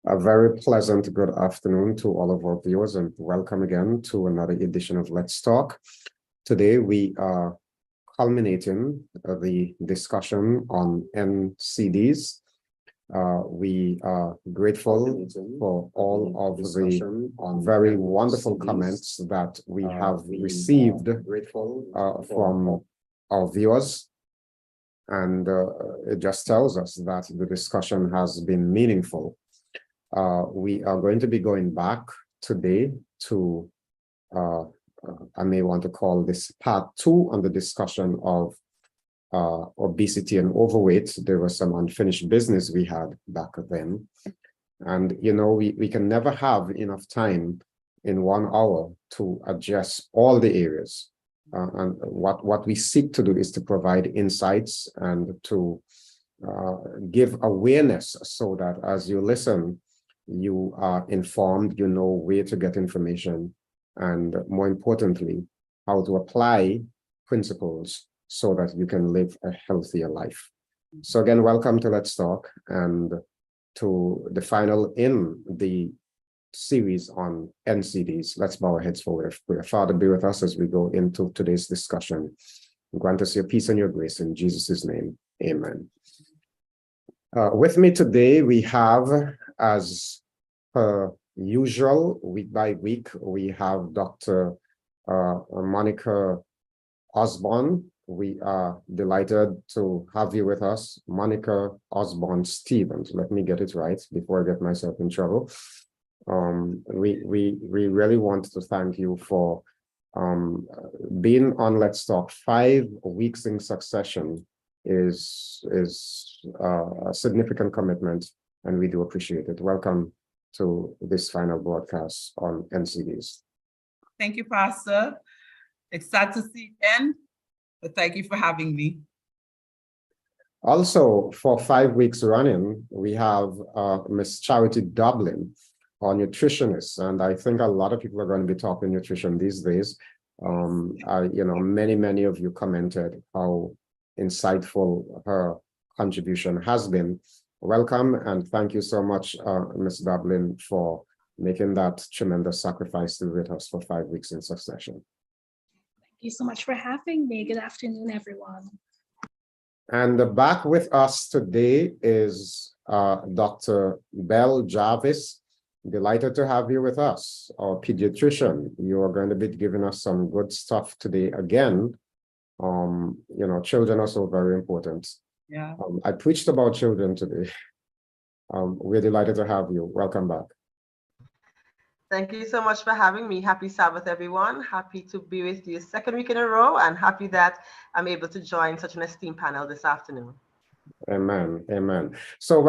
A very pleasant good afternoon to all of our viewers, and welcome again to another edition of Let's Talk. Today we are culminating the discussion on NCDs. We are grateful for all of the very wonderful comments that we have received from our viewers. And it just tells us that the discussion has been meaningful. We are going to be going back today to, I may want to call this part 2 on the discussion of obesity and overweight. There was some unfinished business we had back then. And, you know, we can never have enough time in 1 hour to address all the areas. And what we seek to do is to provide insights and to give awareness so that as you listen, you are informed, you know where to get information, and more importantly, how to apply principles so that you can live a healthier life. So again, welcome to Let's Talk and to the final in the series on NCDs. Let's bow our heads for prayer. Father, be with us as we go into today's discussion. Grant us your peace and your grace in Jesus' name. Amen. With me today, we have, as per usual, week by week, we have Dr. Monica Osborne. We are delighted to have you with us, Monica Osborne Stevens. Let me get it right before I get myself in trouble. We really want to thank you for being on Let's Talk 5 weeks in succession. Is a significant commitment, and we do appreciate it. Welcome to this final broadcast on NCDs. Thank you, Pastor. Excited to see you again, but thank you for having me. Also, for 5 weeks running, we have Miss Charity Dublin, our nutritionist, and I think a lot of people are going to be talking nutrition these days. Many of you commented how insightful her contribution has been. Welcome and thank you so much, Ms. Dublin, for making that tremendous sacrifice to be with us for 5 weeks in succession. Thank you so much for having me. Good afternoon, everyone. And back with us today is Dr. Belle Jarvis. Delighted to have you with us, our pediatrician. You are going to be giving us some good stuff today again. Children are so very important. Yeah. I preached about children today. We're delighted to have you. Welcome back. Thank you so much for having me. Happy Sabbath, everyone. Happy to be with you 2nd week in a row, and happy that I'm able to join such an esteemed panel this afternoon. Amen. Amen. So,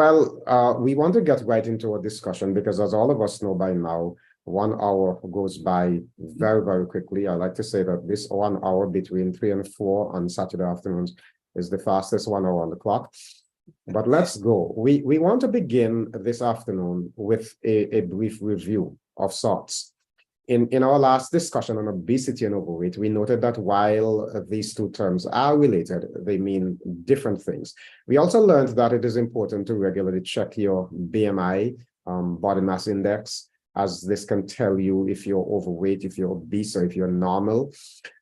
we want to get right into our discussion because, as all of us know by now, 1 hour goes by very, very quickly. I like to say that this 1 hour between 3 and 4 on Saturday afternoons is the fastest 1 hour on the clock. But let's go. We want to begin this afternoon with a brief review of sorts. In our last discussion on obesity and overweight, we noted that while these two terms are related, they mean different things. We also learned that it is important to regularly check your BMI, body mass index, as this can tell you if you're overweight, if you're obese, or if you're normal.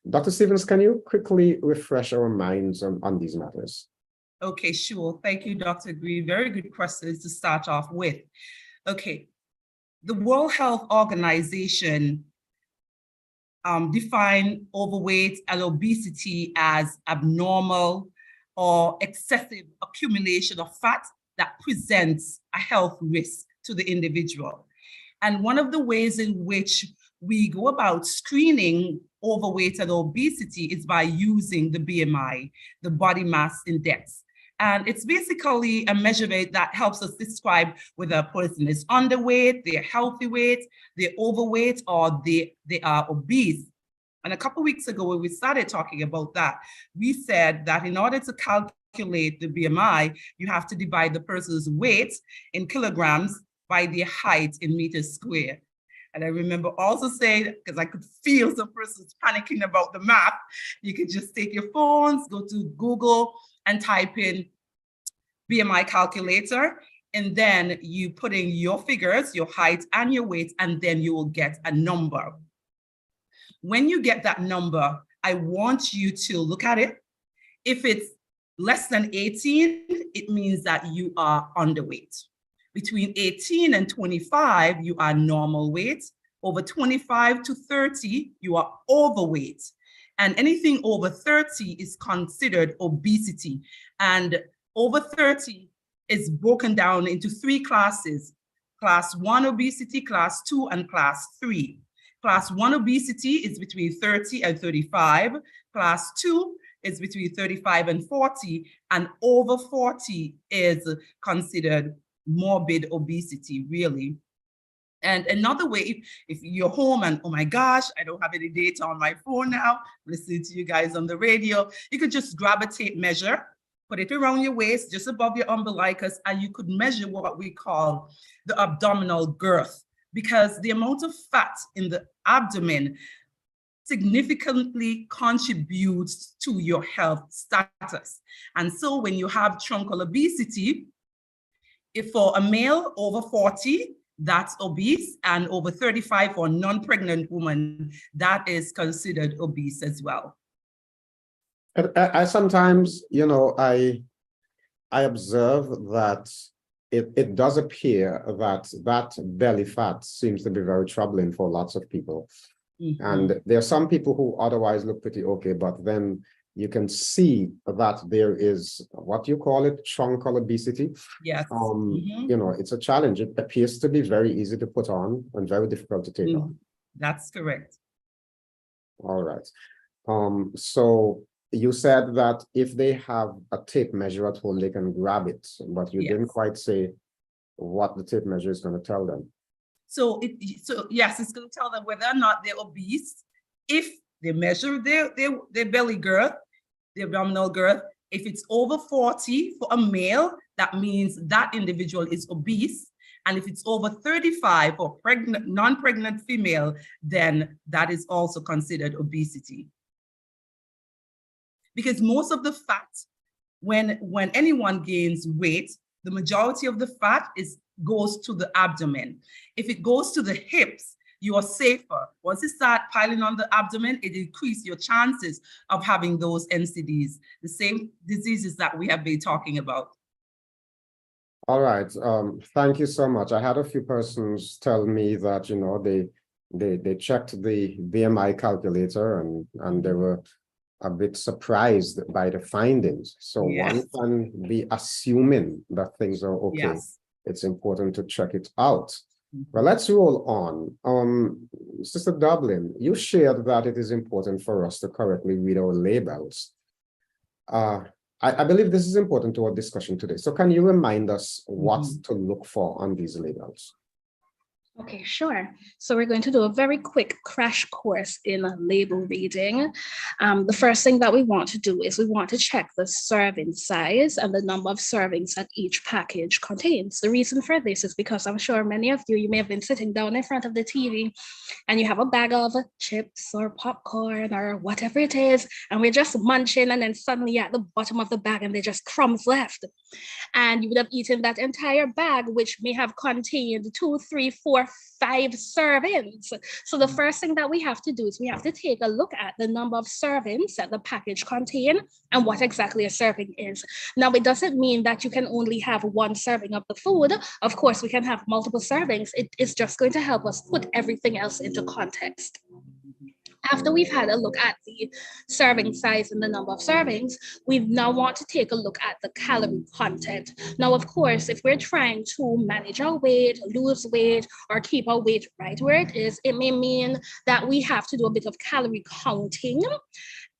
Dr. Stevens, can you quickly refresh our minds on these matters? Okay, sure. Thank you, Dr. Greene. Very good questions to start off with. Okay. The World Health Organization define overweight and obesity as abnormal or excessive accumulation of fat that presents a health risk to the individual. And one of the ways in which we go about screening overweight and obesity is by using the BMI, the body mass index. And it's basically a measurement that helps us describe whether a person is underweight, they're healthy weight, they're overweight, or they are obese. And a couple of weeks ago, when we started talking about that, we said that in order to calculate the BMI, you have to divide the person's weight in kilograms by their height in meters squared. And I remember also saying, because I could feel some persons panicking about the math, you could just take your phones, go to Google and type in BMI calculator, And then you put in your figures, your height and your weight, and then you will get a number. When you get that number, I want you to look at it. If it's less than 18, it means that you are underweight. Between 18 and 25, you are normal weight. Over 25 to 30, you are overweight. And anything over 30 is considered obesity. And over 30 is broken down into 3 classes: class 1 obesity, class 2, and class 3. Class 1 obesity is between 30 and 35. Class 2 is between 35 and 40, and over 40 is considered morbid obesity, really. And another way, if you're home and, oh my gosh, I don't have any data on my phone now, listening to you guys on the radio, you could just grab a tape measure, put it around your waist, just above your umbilicus, and you could measure what we call the abdominal girth, because the amount of fat in the abdomen significantly contributes to your health status. And so when you have truncal obesity, if for a male over 40, that's obese, and over 35 for a non-pregnant woman, that is considered obese as well. I sometimes, I observe that it does appear that belly fat seems to be very troubling for lots of people. Mm-hmm. And there are some people who otherwise look pretty okay, but then you can see that there is, what you call it, truncal obesity. Yes. It's a challenge. It appears to be very easy to put on and very difficult to take on. That's correct. All right. So you said that if they have a tape measure at home, they can grab it, but you didn't quite say what the tape measure is going to tell them. So yes, it's going to tell them whether or not they're obese. If they measure their belly girth, the abdominal girth, if it's over 40 for a male, that means that individual is obese. And if it's over 35 for pregnant, non-pregnant female, then that is also considered obesity. Because most of the fat, when anyone gains weight, the majority of the fat goes to the abdomen. If it goes to the hips, you are safer. Once it starts piling on the abdomen, it increases your chances of having those NCDs, the same diseases that we have been talking about. All right. Thank you so much. I had a few persons tell me that, they checked the BMI calculator and they were a bit surprised by the findings. So one can be assuming that things are okay. Yes. It's important to check it out. Well, let's roll on. Sister Dublin, you shared that it is important for us to correctly read our labels. I believe this is important to our discussion today. So can you remind us what to look for on these labels? Okay, sure. So we're going to do a very quick crash course in label reading. The first thing that we want to do is we want to check the serving size and the number of servings that each package contains. The reason for this is because I'm sure many of you may have been sitting down in front of the TV and you have a bag of chips or popcorn or whatever it is, and we're just munching, and then suddenly at the bottom of the bag and there's just crumbs left. And you would have eaten that entire bag, which may have contained 2, 3, 4, 5 servings. So the first thing that we have to do is we have to take a look at the number of servings that the package contain and what exactly a serving is. Now, it doesn't mean that you can only have 1 serving of the food. Of course, we can have multiple servings. It is just going to help us put everything else into context. After we've had a look at the serving size and the number of servings, we now want to take a look at the calorie content. Now, of course, if we're trying to manage our weight, lose weight, or keep our weight right where it is, it may mean that we have to do a bit of calorie counting.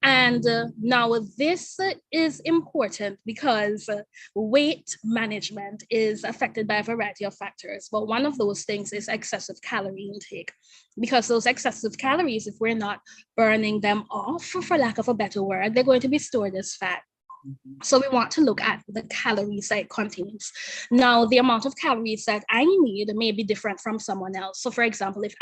And now this is important because weight management is affected by a variety of factors. But one of those things is excessive calorie intake, because those excessive calories, if we're not burning them off, for lack of a better word, they're going to be stored as fat. So we want to look at the calories that it contains. Now, the amount of calories that I need may be different from someone else. So for example, if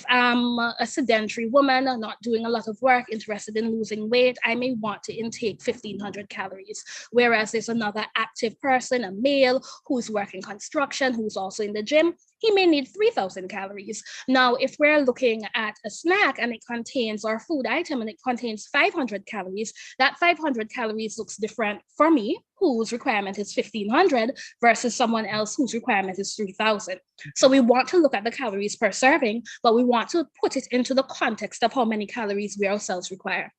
I'm a sedentary woman, not doing a lot of work, interested in losing weight, I may want to intake 1,500 calories. Whereas there's another active person, a male, who's working construction, who's also in the gym, he may need 3,000 calories. Now, if we're looking at a snack and it contains, or a food item and it contains 500 calories, that 500 calories looks different for me, whose requirement is 1,500, versus someone else whose requirement is 3,000. So we want to look at the calories per serving, but we want to put it into the context of how many calories we ourselves require.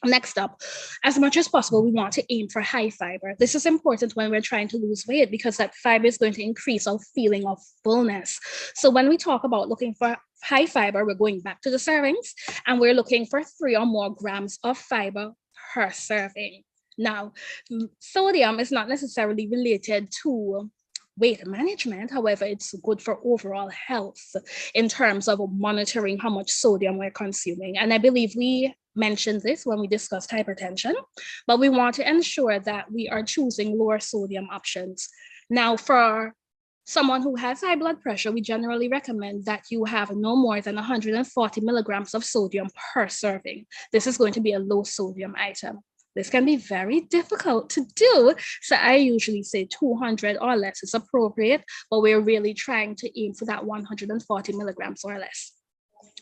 Next up, as much as possible, we want to aim for high fiber. This is important when we're trying to lose weight because that fiber is going to increase our feeling of fullness. So when we talk about looking for high fiber, we're going back to the servings and we're looking for 3 or more grams of fiber per serving. Now, sodium is not necessarily related to weight management. However, it's good for overall health in terms of monitoring how much sodium we're consuming. And I believe we mentioned this when we discussed hypertension, but we want to ensure that we are choosing lower sodium options. Now, for someone who has high blood pressure, we generally recommend that you have no more than 140 milligrams of sodium per serving. This is going to be a low sodium item. This can be very difficult to do. So I usually say 200 or less is appropriate, but we're really trying to aim for that 140 milligrams or less.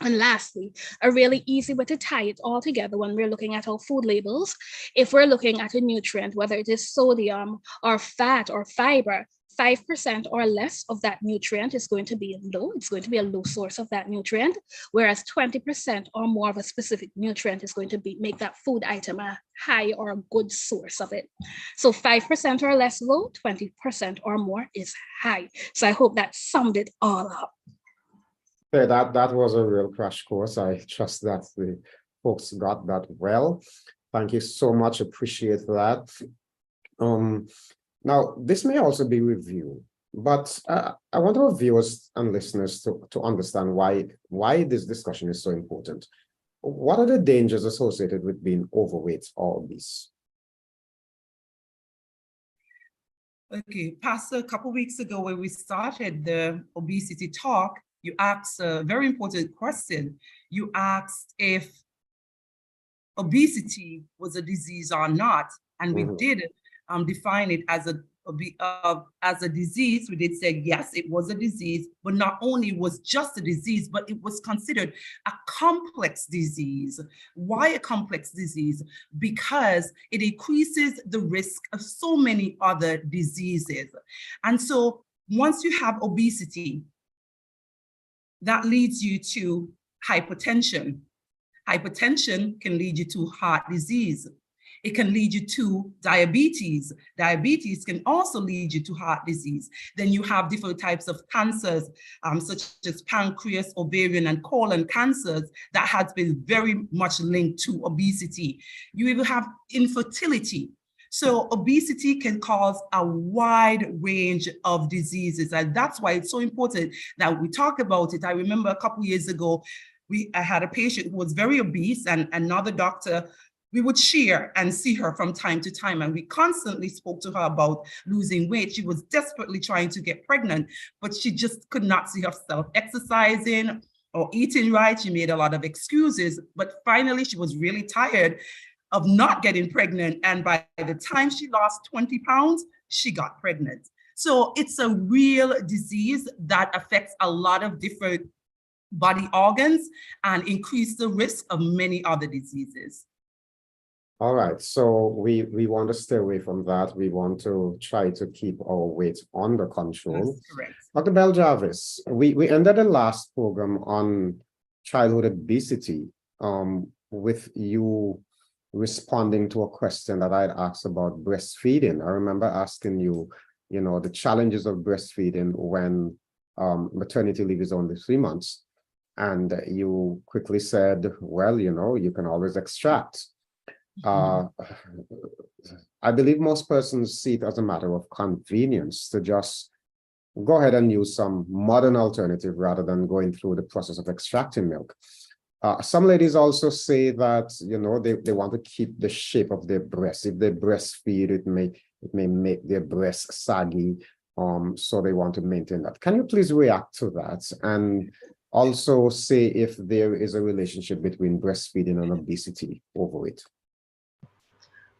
And lastly, a really easy way to tie it all together when we're looking at our food labels, if we're looking at a nutrient, whether it is sodium or fat or fiber, 5% or less of that nutrient is going to be low. It's going to be a low source of that nutrient, whereas 20% or more of a specific nutrient is going to make that food item a high or a good source of it. So 5% or less low, 20% or more is high. So I hope that summed it all up. Okay, that was a real crash course. I trust that the folks got that well. Thank you so much. Appreciate that. Now, this may also be review, but I want our viewers and listeners to understand why this discussion is so important. What are the dangers associated with being overweight or obese? Okay, Pastor, a couple of weeks ago when we started the obesity talk, you asked a very important question. You asked if obesity was a disease or not, and we did define it as a disease. We did say yes, it was a disease, but not only was just a disease, but it was considered a complex disease. Why a complex disease? Because it increases the risk of so many other diseases. And so once you have obesity, that leads you to hypertension. Hypertension can lead you to heart disease. It can lead you to diabetes. Diabetes can also lead you to heart disease. Then you have different types of cancers, such as pancreas, ovarian, and colon cancers that has been very much linked to obesity. You even have infertility. So obesity can cause a wide range of diseases. And that's why it's so important that we talk about it. I remember a couple of years ago, I had a patient who was very obese, and another doctor, we would share and see her from time to time. And we constantly spoke to her about losing weight. She was desperately trying to get pregnant, but she just could not see herself exercising or eating right. She made a lot of excuses, but finally she was really tired of not getting pregnant. And by the time she lost 20 pounds, she got pregnant. So it's a real disease that affects a lot of different body organs and increase the risk of many other diseases. All right, so we want to stay away from that. We want to try to keep our weight under control. That's correct. Dr. Bell Jarvis, we ended the last program on childhood obesity with you responding to a question that I'd asked about breastfeeding. I remember asking you, the challenges of breastfeeding when maternity leave is only 3 months. And you quickly said, well, you can always extract. I believe most persons see it as a matter of convenience to just go ahead and use some modern alternative rather than going through the process of extracting milk. Some ladies also say that, you know, they want to keep the shape of their breast. If they breastfeed, it may make their breast saggy. So they want to maintain that. Can you please react to that? And also say if there is a relationship between breastfeeding and obesity, overweight.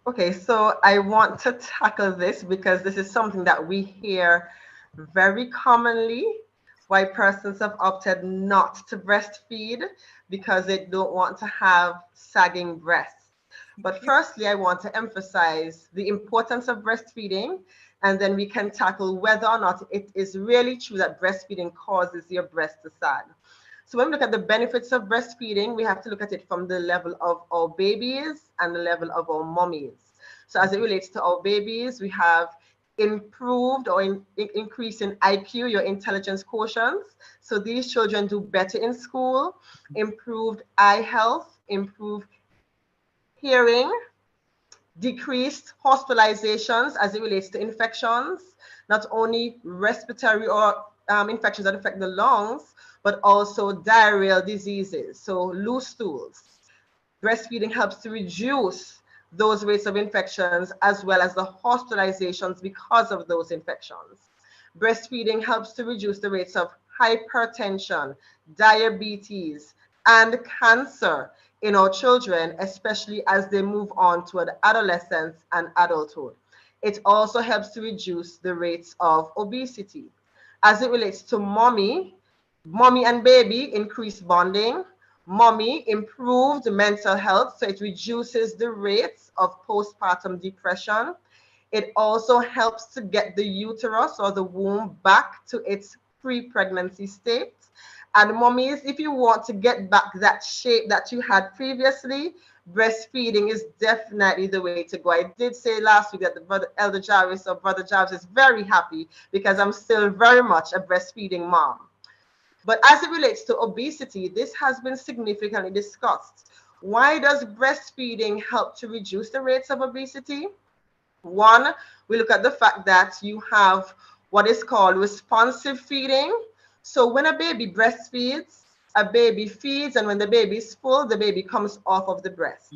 Okay, so I want to tackle this because this is something that we hear very commonly, why persons have opted not to breastfeed because they don't want to have sagging breasts. But firstly, I want to emphasize the importance of breastfeeding, and then we can tackle whether or not it is really true that breastfeeding causes your breast to sag. So when we look at the benefits of breastfeeding, we have to look at it from the level of our babies and the level of our mummies. So as it relates to our babies, we have improved or increase in IQ, your intelligence quotients. So these children do better in school, improved eye health, improved hearing, decreased hospitalizations as it relates to infections, not only respiratory or infections that affect the lungs, but also diarrheal diseases, so loose stools. Breastfeeding helps to reduce those rates of infections as well as the hospitalizations because of those infections. Breastfeeding helps to reduce the rates of hypertension, diabetes, and cancer in our children, especially as they move on toward adolescence and adulthood. It also helps to reduce the rates of obesity. As it relates to mommy and baby increased bonding. Mommy improved mental health, so it reduces the rates of postpartum depression. It also helps to get the uterus or the womb back to its pre-pregnancy state. And mommies, if you want to get back that shape that you had previously, breastfeeding is definitely the way to go. I did say last week that the brother Elder Jarvis or Brother Jarvis is very happy because I'm still very much a breastfeeding mom. But as it relates to obesity, this has been significantly discussed. Why does breastfeeding help to reduce the rates of obesity? One, we look at the fact that you have what is called responsive feeding. So when a baby breastfeeds, a baby feeds, and when the baby is full, the baby comes off of the breast.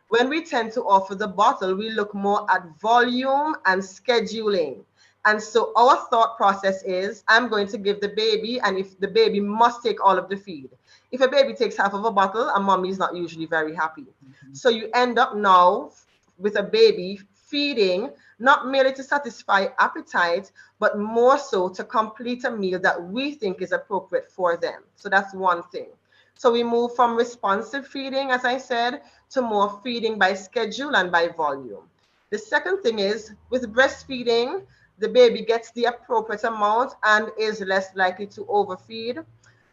When we tend to offer the bottle, we look more at volume and scheduling. And so our thought process is, I'm going to give the baby, and if the baby must take all of the feed. If a baby takes half of a bottle, a mommy is not usually very happy. So you end up now with a baby feeding, not merely to satisfy appetite, but more so to complete a meal that we think is appropriate for them. So that's one thing. So we move from responsive feeding, as I said, to more feeding by schedule and by volume. The second thing is, with breastfeeding, the baby gets the appropriate amount and is less likely to overfeed.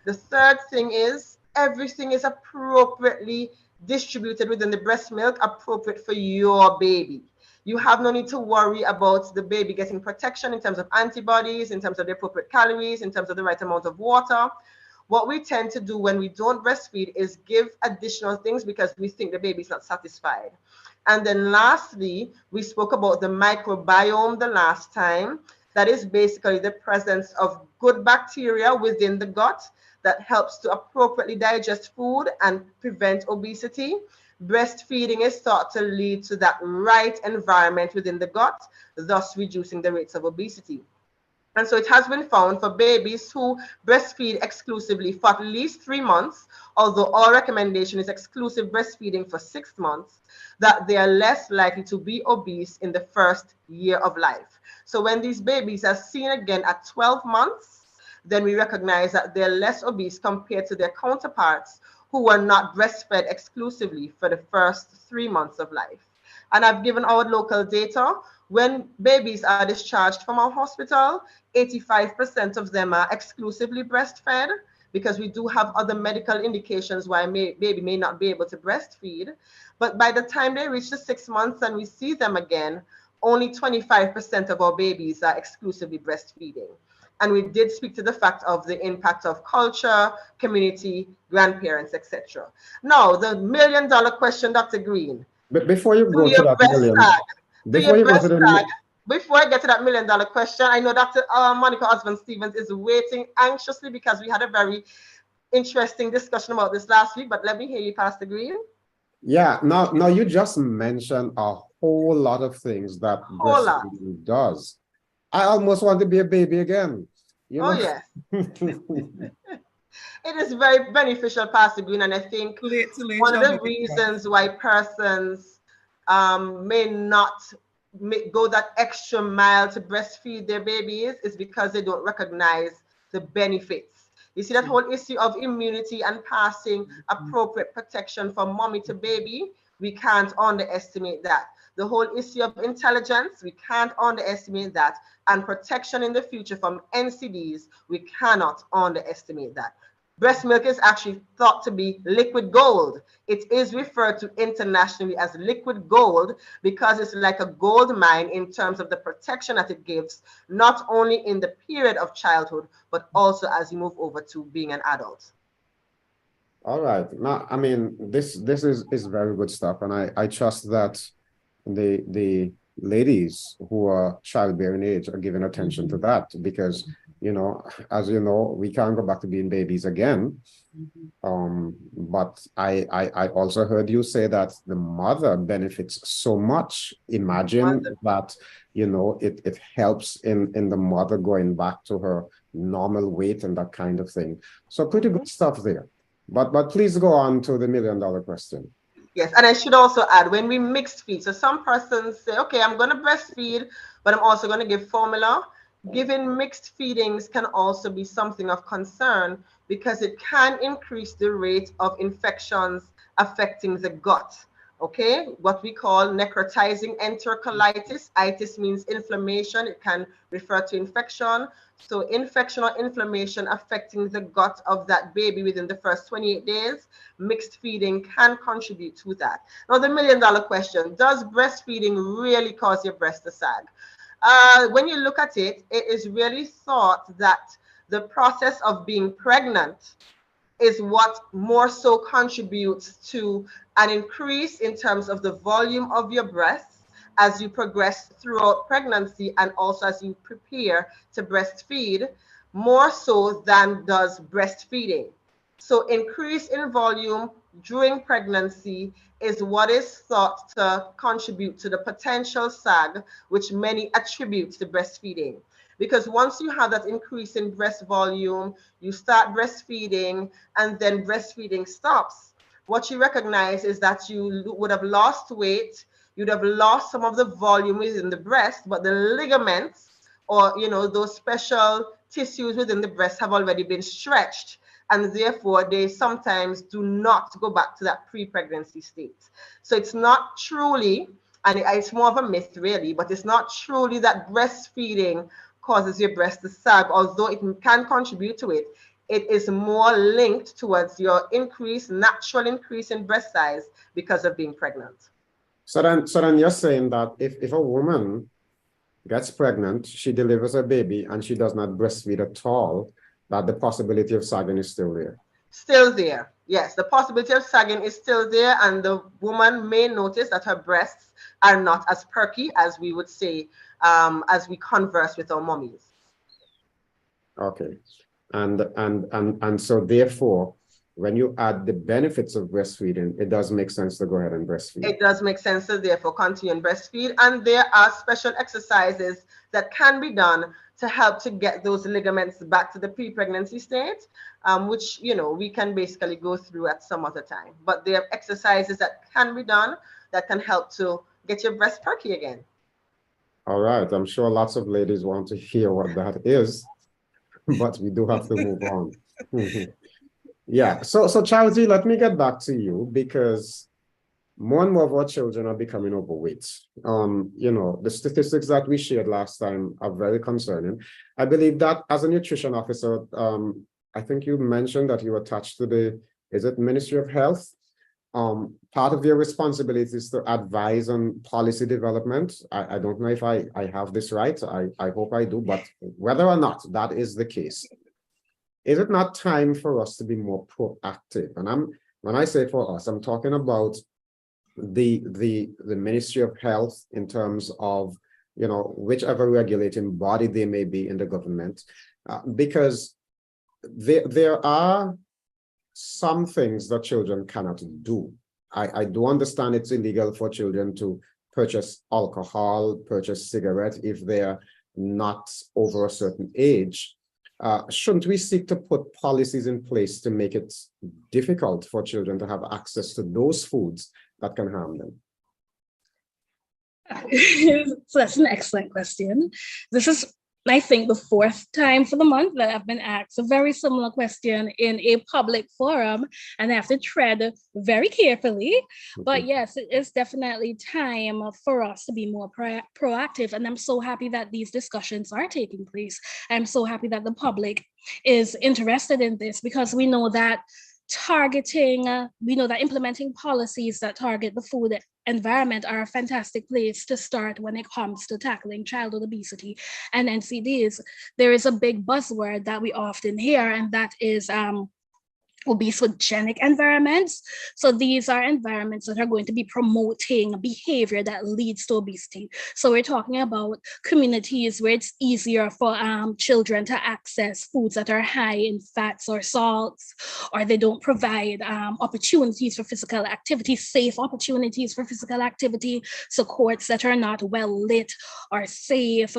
The third thing is, everything is appropriately distributed within the breast milk, appropriate for your baby. You have no need to worry about the baby getting protection in terms of antibodies, in terms of the appropriate calories, in terms of the right amount of water. What we tend to do when we don't breastfeed is give additional things because we think the baby is not satisfied. And then lastly, we spoke about the microbiome the last time. That is basically the presence of good bacteria within the gut that helps to appropriately digest food and prevent obesity. Breastfeeding is thought to lead to that right environment within the gut, thus reducing the rates of obesity. And so it has been found for babies who breastfeed exclusively for at least 3 months, although our recommendation is exclusive breastfeeding for 6 months, that they are less likely to be obese in the first year of life. So when these babies are seen again at 12 months, then we recognize that they're less obese compared to their counterparts who were not breastfed exclusively for the first 3 months of life. And I've given our local data. When babies are discharged from our hospital, 85% of them are exclusively breastfed because we do have other medical indications why baby may not be able to breastfeed. But by the time they reach the 6 months and we see them again, only 25% of our babies are exclusively breastfeeding. And we did speak to the fact of the impact of culture, community, grandparents, etc. Now, the million-dollar question, Dr. Greene. But before you go to that million, before I get to that million-dollar question, I know Dr. Monica Osborne Stevens is waiting anxiously because we had a very interesting discussion about this last week, but let me hear you, Pastor Greene. Yeah, now you just mentioned a whole lot of things that Whole lot. breastfeeding does. I almost want to be a baby again. You Oh, know? yes. It is very beneficial, Pastor Greene, and I think one of the reasons why persons may not go that extra mile to breastfeed their babies is because they don't recognize the benefits. You see that whole issue of immunity and passing appropriate protection from mommy to baby, we can't underestimate that. The whole issue of intelligence, we can't underestimate that. And protection in the future from NCDs, we cannot underestimate that. Breast milk is actually thought to be liquid gold. It is referred to internationally as liquid gold because it's like a gold mine in terms of the protection that it gives, not only in the period of childhood, but also as you move over to being an adult. All right. Now, I mean, this is very good stuff, and I trust that the ladies who are childbearing age are giving attention to that, because as you know, we can't go back to being babies again. But I also heard you say that the mother benefits so much. Imagine that, it helps in the mother going back to her normal weight and that kind of thing. So pretty good stuff there. But please go on to the $1 million question. Yes, and I should also add, when we mixed feed, so some persons say, okay, I'm going to breastfeed, but I'm also going to give formula. Giving mixed feedings can also be something of concern because it can increase the rate of infections affecting the gut. Okay, what we call necrotizing enterocolitis. Itis means inflammation. It can refer to infection. So infection or inflammation affecting the gut of that baby within the first 28 days, mixed feeding can contribute to that. Now, the $1 million question, does breastfeeding really cause your breast to sag? When you look at it, it is really thought that the process of being pregnant is what more so contributes to an increase in terms of the volume of your breasts as you progress throughout pregnancy and also as you prepare to breastfeed, more so than does breastfeeding. So increase in volume during pregnancy is what is thought to contribute to the potential sag, which many attribute to breastfeeding. Because once you have that increase in breast volume, you start breastfeeding and then breastfeeding stops. What you recognize is that you would have lost weight, you'd have lost some of the volume within the breast, but the ligaments or, those special tissues within the breast have already been stretched. And therefore, they sometimes do not go back to that pre-pregnancy state. So it's not truly, and it's more of a myth really, but it's not truly that breastfeeding causes your breast to sag, although it can contribute to it. It is more linked towards your natural increase in breast size because of being pregnant. So then you're saying that if a woman gets pregnant, she delivers a baby, and she does not breastfeed at all, that the possibility of sagging is still there? Still there. Yes, the possibility of sagging is still there, and the woman may notice that her breasts are not as perky as we would say as we converse with our mummies. Okay, and so therefore, when you add the benefits of breastfeeding, it does make sense to go ahead and breastfeed. It does make sense to therefore continue and breastfeed, and there are special exercises that can be done to help to get those ligaments back to the pre-pregnancy state, which we can basically go through at some other time. But there are exercises that can be done that can help to get your breast perky again. All right, I'm sure lots of ladies want to hear what that is, but we do have to move on. Yeah, so Charity, let me get back to you, because more and more of our children are becoming overweight. The statistics that we shared last time are very concerning. I believe that as a nutrition officer, I think you mentioned that you attached to the Ministry of Health. Part of your responsibility is to advise on policy development. I don't know if I have this right. I hope I do, but whether or not that is the case, is it not time for us to be more proactive? And when I say for us, I'm talking about the Ministry of Health in terms of, whichever regulating body they may be in the government, because there are some things that children cannot do. I do understand it's illegal for children to purchase alcohol, purchase cigarettes if they're not over a certain age. Shouldn't we seek to put policies in place to make it difficult for children to have access to those foods that can harm them? So that's an excellent question. This is, I think, the fourth time for the month that I've been asked a very similar question in a public forum, and I have to tread very carefully. But yes, it is definitely time for us to be more proactive. And I'm so happy that these discussions are taking place. I'm so happy that the public is interested in this, because we know that implementing policies that target the food environment are a fantastic place to start when it comes to tackling childhood obesity and NCDs. There is a big buzzword that we often hear, and that is obesogenic environments. So these are environments that are going to be promoting behavior that leads to obesity. So we're talking about communities where it's easier for children to access foods that are high in fats or salts, or they don't provide opportunities for physical activity, safe opportunities for physical activity, so courts that are not well lit or safe.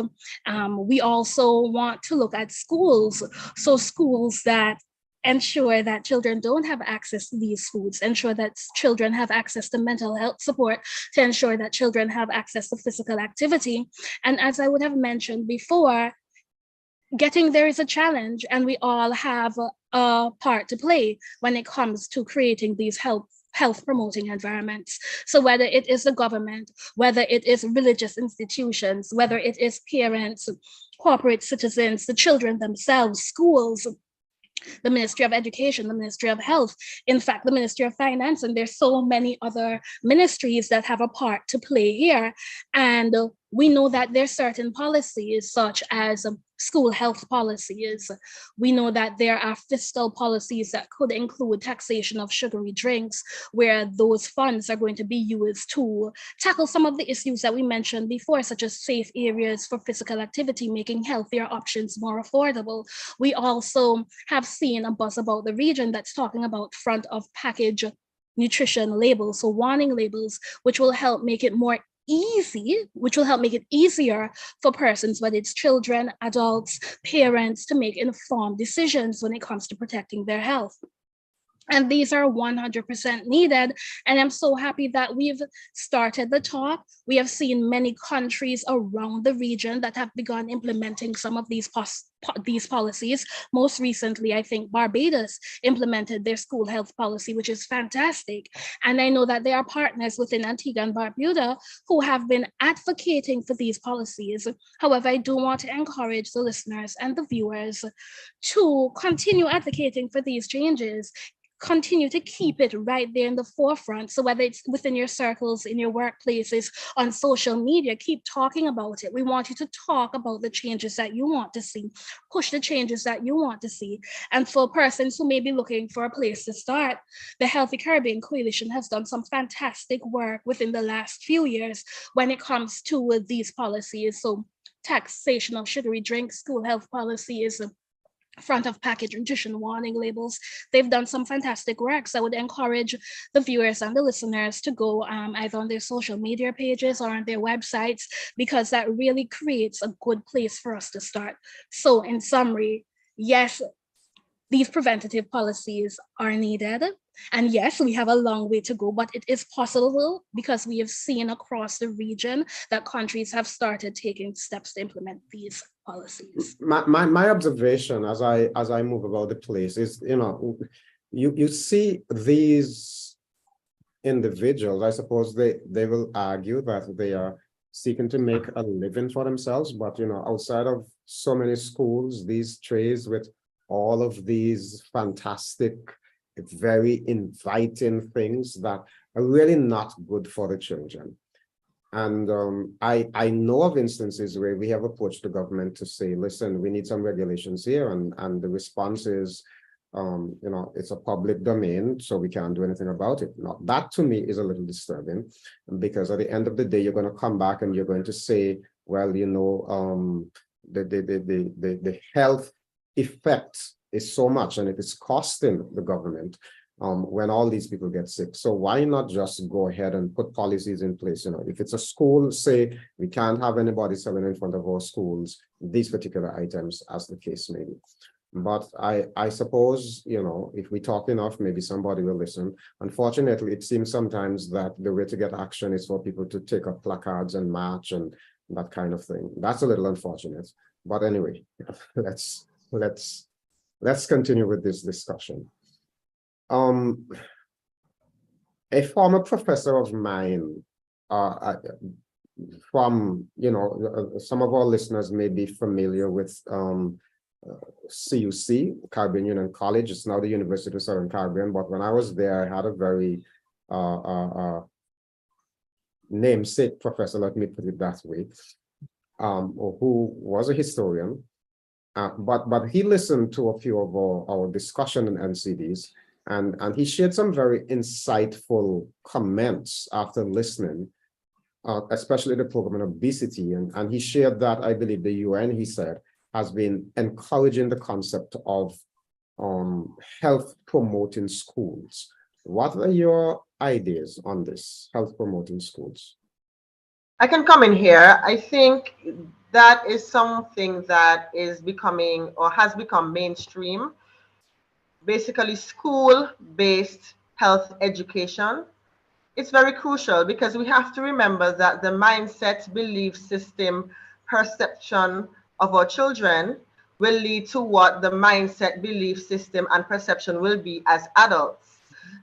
We also want to look at schools. So schools that ensure that children don't have access to these foods, ensure that children have access to mental health support, to ensure that children have access to physical activity. And as I would have mentioned before, getting there is a challenge, and we all have a part to play when it comes to creating these health promoting environments. So whether it is the government, whether it is religious institutions, whether it is parents, corporate citizens, the children themselves, schools, the Ministry of Education, the Ministry of Health, in fact, the Ministry of Finance, and there's so many other ministries that have a part to play here. And we know that there's certain policies such as school health policies. We know that there are fiscal policies that could include taxation of sugary drinks, where those funds are going to be used to tackle some of the issues that we mentioned before, such as safe areas for physical activity, making healthier options more affordable. We also have seen a buzz about the region that's talking about front of package nutrition labels, so warning labels, which will help make it easier for persons, whether it's children, adults, parents, to make informed decisions when it comes to protecting their health. And these are 100% needed. And I'm so happy that we've started the talk. We have seen many countries around the region that have begun implementing some of these policies. Most recently, I think Barbados implemented their school health policy, which is fantastic. And I know that there are partners within Antigua and Barbuda who have been advocating for these policies. However, I do want to encourage the listeners and the viewers to continue advocating for these changes. Continue to keep it right there in the forefront. So whether it's within your circles, in your workplaces, on social media, keep talking about it. We want you to talk about the changes that you want to see, push the changes that you want to see. And for persons who may be looking for a place to start, the Healthy Caribbean Coalition has done some fantastic work within the last few years when it comes to these policies. So taxation of sugary drinks, school health policies, front of package nutrition warning labels. They've done some fantastic work. So I would encourage the viewers and the listeners to go either on their social media pages or on their websites, because that really creates a good place for us to start. So in summary, yes, these preventative policies are needed. And yes, we have a long way to go, but it is possible, because we have seen across the region that countries have started taking steps to implement these policies. My observation as I move about the place is, you see these individuals, I suppose they will argue that they are seeking to make a living for themselves, but outside of so many schools, these trays with all of these fantastic, very inviting things that are really not good for the children. And I know of instances where we have approached the government to say, listen, we need some regulations here, and the response is, it's a public domain, so we can't do anything about it. Now, that to me is a little disturbing, because at the end of the day, you're going to come back and you're going to say, well, the health effects is so much, and it is costing the government when all these people get sick. So why not just go ahead and put policies in place? If it's a school, say we can't have anybody selling in front of our schools these particular items, as the case may be. But I suppose, if we talk enough, maybe somebody will listen. Unfortunately, it seems sometimes that the way to get action is for people to take up placards and march and that kind of thing. That's a little unfortunate. But anyway, let's continue with this discussion. A former professor of mine, from, some of our listeners may be familiar with CUC, Caribbean Union College. It's now the University of Southern Caribbean, but when I was there, I had a very namesake professor, let me put it that way, who was a historian, but he listened to a few of our discussion in NCDs, and he shared some very insightful comments after listening, especially the program on obesity, and he shared that, I believe the UN, he said, has been encouraging the concept of health promoting schools. What are your ideas on this, health promoting schools? I can come in here. I think that is something that is becoming or has become mainstream. Basically, school-based health education. It's very crucial because we have to remember that the mindset, belief system, perception of our children will lead to what the mindset, belief system, and perception will be as adults.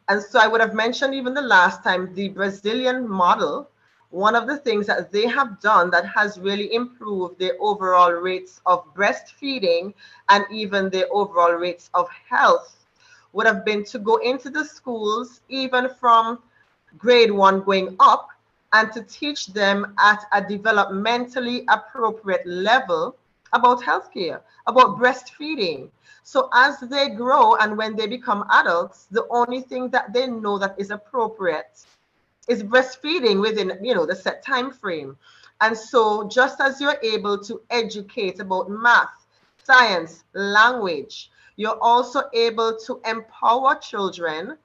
And so I would have mentioned even the last time, the Brazilian model, one of the things that they have done that has really improved the overall rates of breastfeeding and even the overall rates of health would have been to go into the schools, even from grade 1 going up, and to teach them at a developmentally appropriate level about healthcare, about breastfeeding. So as they grow and when they become adults, the only thing that they know that is appropriate is breastfeeding within, the set time frame. And so just as you're able to educate about math, science, language, you're also able to empower children,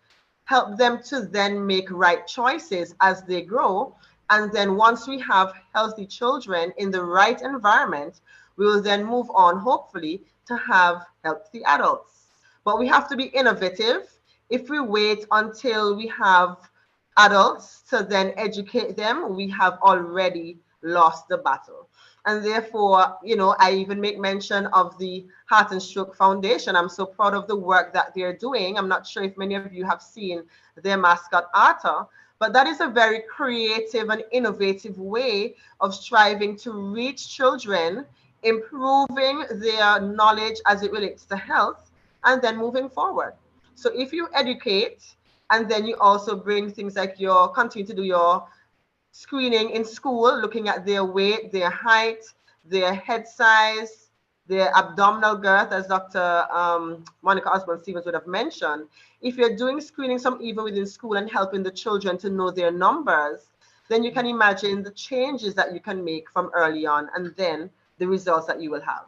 help them to then make right choices as they grow. And then once we have healthy children in the right environment, we will then move on, hopefully, to have healthy adults. But we have to be innovative. If we wait until we have adults to then educate them, we have already lost the battle. And therefore, I even make mention of the Heart and Stroke Foundation. I'm so proud of the work that they're doing. I'm not sure if many of you have seen their mascot, Arthur, but that is a very creative and innovative way of striving to reach children, improving their knowledge as it relates to health, and then moving forward. So if you educate, and then you also bring things like continue to do your screening in school, looking at their weight, their height, their head size, their abdominal girth, as Dr. Monica Osborne-Stevens would have mentioned. If you're doing screening even within school and helping the children to know their numbers, then you can imagine the changes that you can make from early on and then the results that you will have.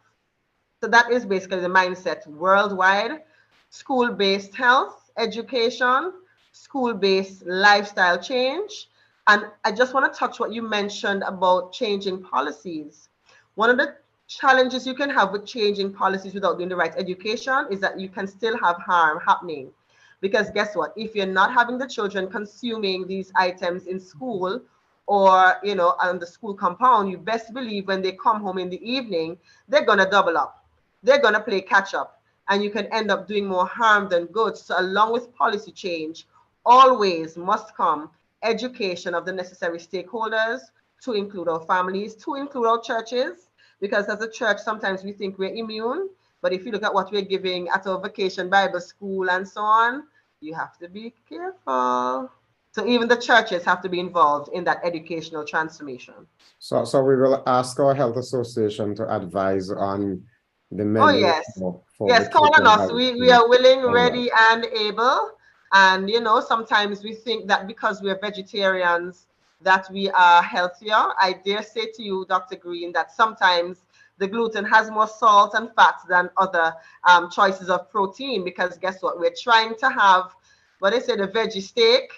So that is basically the mindset worldwide: school-based health education, school-based lifestyle change. And I just want to touch what you mentioned about changing policies. One of the challenges you can have with changing policies without doing the right education is that you can still have harm happening. Because guess what? If you're not having the children consuming these items in school or, on the school compound, you best believe when they come home in the evening, they're going to double up. They're going to play catch up. And you can end up doing more harm than good. So along with policy change, always must come education of the necessary stakeholders, to include our families, to include our churches, because as a church, sometimes we think we're immune. But if you look at what we're giving at our vacation Bible school and so on, you have to be careful. So even the churches have to be involved in that educational transformation. So we will ask our health association to advise on the menu. Oh, yes. For yes, call on us. We are willing, ready, and able. And, sometimes we think that because we're vegetarians, that we are healthier. I dare say to you, Dr. Greene, that sometimes the gluten has more salt and fats than other choices of protein, because guess what? We're trying to have, what they say, the veggie steak,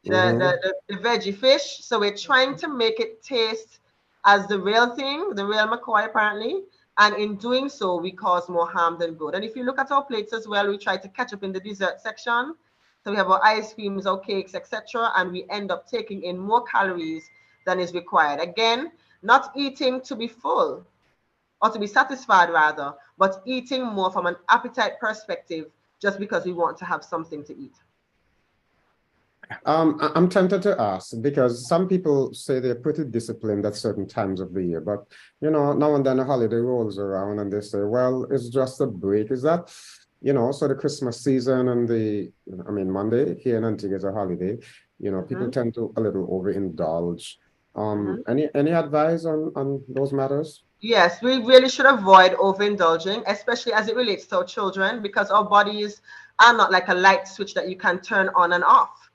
the veggie fish. So we're trying to make it taste as the real thing, the real McCoy apparently. And in doing so, we cause more harm than good. And if you look at our plates as well, we try to catch up in the dessert section. So we have our ice creams, our cakes, etc. And we end up taking in more calories than is required. Again, not eating to be full or to be satisfied rather, but eating more from an appetite perspective just because we want to have something to eat. I'm tempted to ask, because some people say they're pretty disciplined at certain times of the year, but now and then a holiday rolls around and they say, well, it's just a break. Is that, so the Christmas season and Monday here in Antigua is a holiday, people tend to a little overindulge. Any advice on those matters? Yes, we really should avoid overindulging, especially as it relates to our children, because our bodies are not like a light switch that you can turn on and off.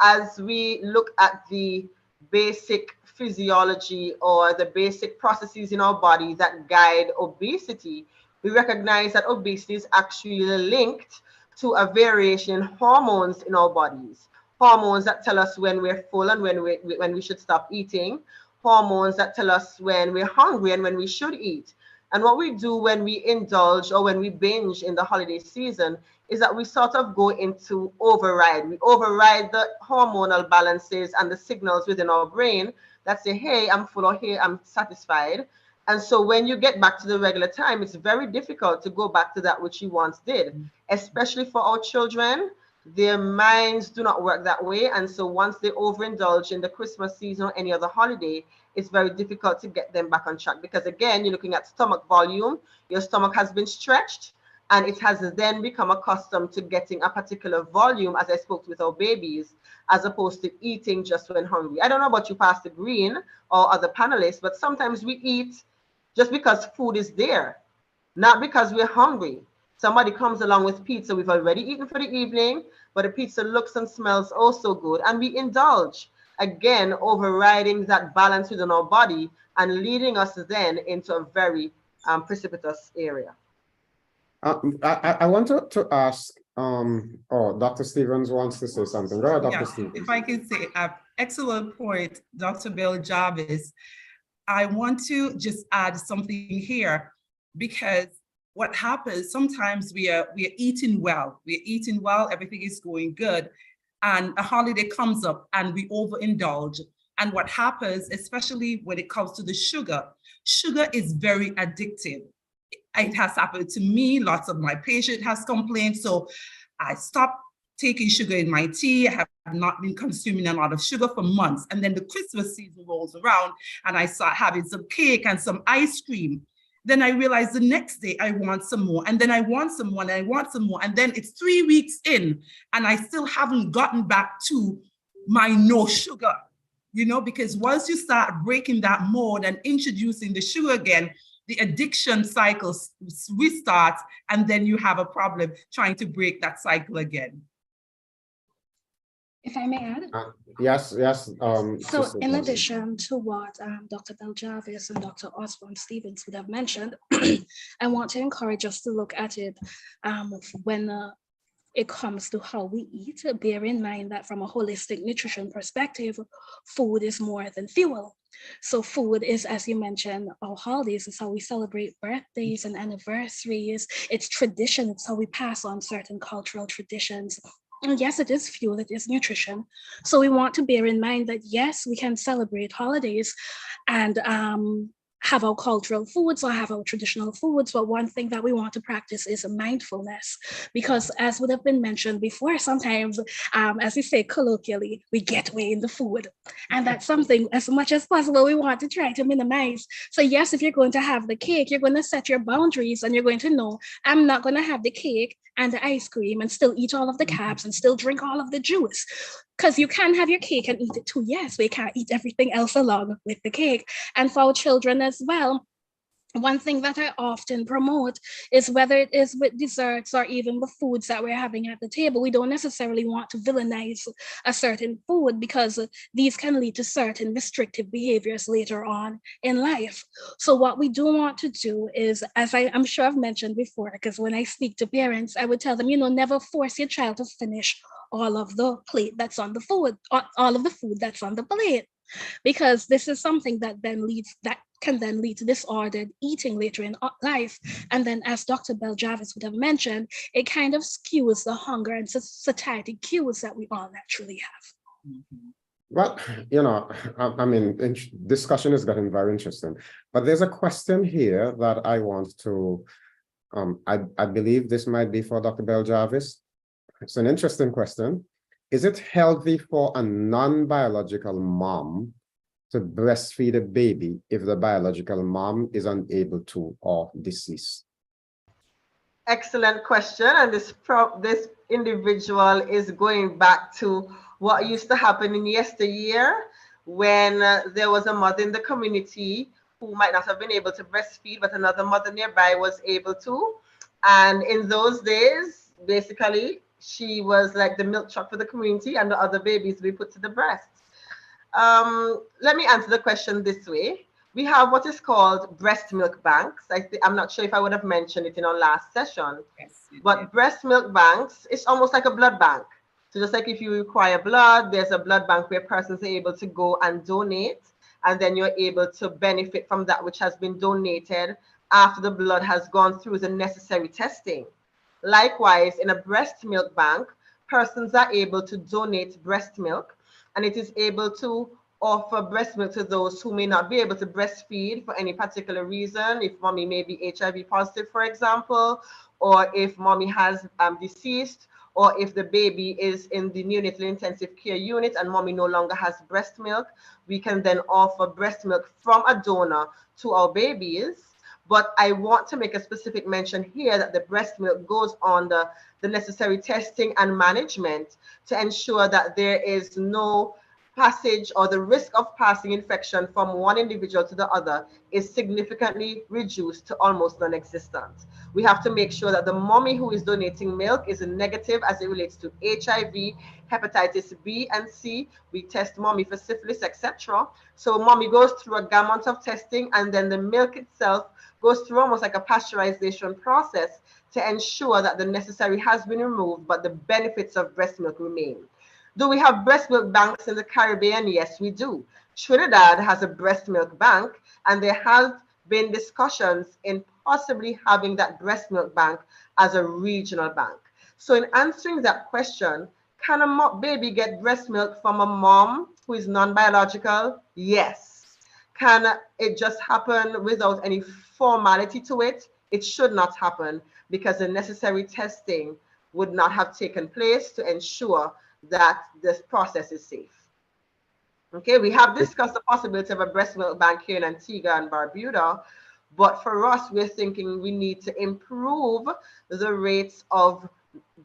As we look at the basic physiology or the basic processes in our body that guide obesity, we recognize that obesity is actually linked to a variation in hormones in our bodies. Hormones that tell us when we're full and when we should stop eating. Hormones that tell us when we're hungry and when we should eat. And what we do when we indulge or when we binge in the holiday season is that we sort of go into override. We override the hormonal balances and the signals within our brain that say, hey, I'm full, or hey, I'm satisfied. And so when you get back to the regular time, it's very difficult to go back to that which you once did, especially for our children. Their minds do not work that way. And so once they overindulge in the Christmas season or any other holiday, it's very difficult to get them back on track, because again, you're looking at stomach volume. Your stomach has been stretched and it has then become accustomed to getting a particular volume, as I spoke with our babies, as opposed to eating just when hungry. I don't know about you, Pastor Greene, or other panelists, but sometimes we eat just because food is there, not because we're hungry. Somebody comes along with pizza. We've already eaten for the evening, but the pizza looks and smells oh so good, and we indulge. Again, overriding that balance within our body and leading us then into a very precipitous area. I want to ask, Dr. Stevens wants to say something. Go ahead, Dr. Stevens. If I can say, excellent point, Dr. Bill Jarvis. I want to just add something here, because what happens, sometimes we're eating well, everything is going good, and a holiday comes up and we overindulge. And what happens, especially when it comes to the sugar is very addictive. It has happened to me. Lots of my patients has complained. So I stopped taking sugar in my tea. I have not been consuming a lot of sugar for months. And then the Christmas season rolls around and I start having some cake and some ice cream. Then I realize the next day I want some more, and then I want some more, and I want some more. And then it's 3 weeks in and I still haven't gotten back to my no sugar, because once you start breaking that mold and introducing the sugar again, the addiction cycle restarts, and then you have a problem trying to break that cycle again. If I may add? Yes. So in addition to what Dr. Bell Jarvis and Dr. Osborne Stevens would have mentioned, I want to encourage us to look at it when it comes to how we eat. Bear in mind that from a holistic nutrition perspective, food is more than fuel. So food is, as you mentioned, our holidays is how we celebrate birthdays and anniversaries. It's tradition. It's how we pass on certain cultural traditions. And yes, it is fuel, it is nutrition. So we want to bear in mind that yes, we can celebrate holidays and have our cultural foods or have our traditional foods, but one thing that we want to practice is mindfulness, because as would have been mentioned before, sometimes, as we say colloquially, we get away in the food. And that's something, as much as possible, we want to try to minimize. So yes, if you're going to have the cake, you're going to set your boundaries and you're going to know, I'm not going to have the cake and the ice cream and still eat all of the carbs and still drink all of the juice. Because you can have your cake and eat it too, yes, we can't eat everything else along with the cake. And for our children as well, one thing that I often promote is whether it is with desserts or even the foods that we're having at the table, we don't necessarily want to villainize a certain food because these can lead to certain restrictive behaviors later on in life. So what we do want to do is, as I'm sure I've mentioned before, because when I speak to parents, I would tell them, never force your child to finish all of the plate that's on the food, all of the food that's on the plate, because this is something that can then lead to disordered eating later in life. And then, as Dr. Bell Jarvis would have mentioned, it kind of skews the hunger and satiety cues that we all naturally have. Well, I mean, discussion is getting very interesting, but there's a question here that I want to, I believe this might be for Dr. Bell Jarvis. It's an interesting question. Is it healthy for a non-biological mom to breastfeed a baby if the biological mom is unable to or deceased? Excellent question. And this individual is going back to what used to happen in yesteryear when there was a mother in the community who might not have been able to breastfeed, but another mother nearby was able to. And in those days, basically, she was like the milk truck for the community, and the other babies we put to the breast. Let me answer the question this way. We have what is called breast milk banks. I'm not sure if I would have mentioned it in our last session, but breast milk banks, it's almost like a blood bank. So just like if you require blood, there's a blood bank where persons are able to go and donate, and then you're able to benefit from that which has been donated after the blood has gone through the necessary testing. Likewise, in a breast milk bank, persons are able to donate breast milk, and it is able to offer breast milk to those who may not be able to breastfeed for any particular reason. If mommy may be HIV positive, for example, or if mommy has deceased, or if the baby is in the neonatal intensive care unit and mommy no longer has breast milk, we can then offer breast milk from a donor to our babies. But I want to make a specific mention here that the breast milk goes on the necessary testing and management to ensure that there is no passage, or the risk of passing infection from one individual to the other is significantly reduced to almost non-existent. We have to make sure that the mommy who is donating milk is negative as it relates to HIV, hepatitis B and C. We test mommy for syphilis, etc. So mommy goes through a gamut of testing, and then the milk itself goes through almost like a pasteurization process to ensure that the necessary has been removed, but the benefits of breast milk remain. Do we have breast milk banks in the Caribbean? Yes, we do. Trinidad has a breast milk bank, and there have been discussions in possibly having that breast milk bank as a regional bank. So in answering that question, can a baby get breast milk from a mom who is non-biological? Yes. Can it just happen without any formality to it? It should not happen, because the necessary testing would not have taken place to ensure that this process is safe. Okay, we have discussed the possibility of a breast milk bank here in Antigua and Barbuda, but for us, we're thinking we need to improve the rates of